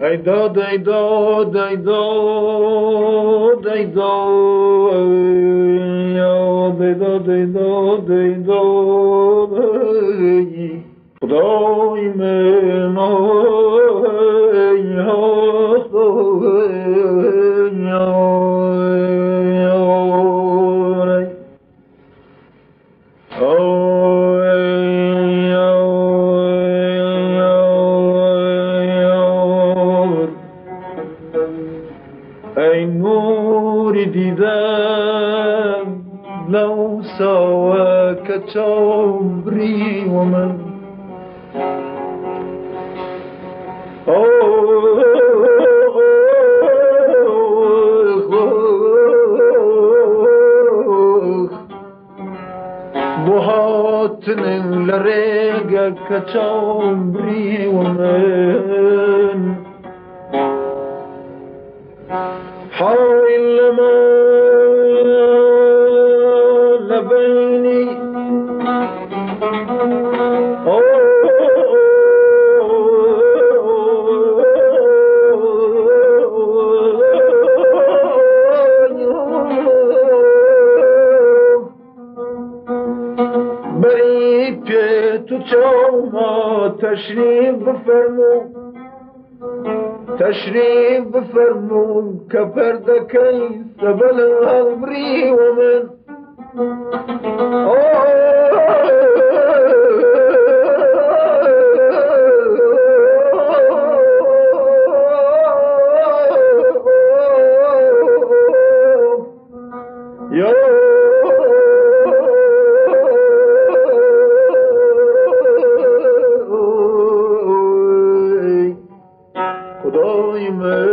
ای داد ای داد ای داد ای داد ای داد ای داد ای داد ای خدای من ای نوری دیدم لو سواك عمري ومن بهاتن لريقك عمري ومن حاول لما لبيني بری پیتو چوما تشریف بفرمو تشریف بفرمون که پردکی سبل عمری و من خدای من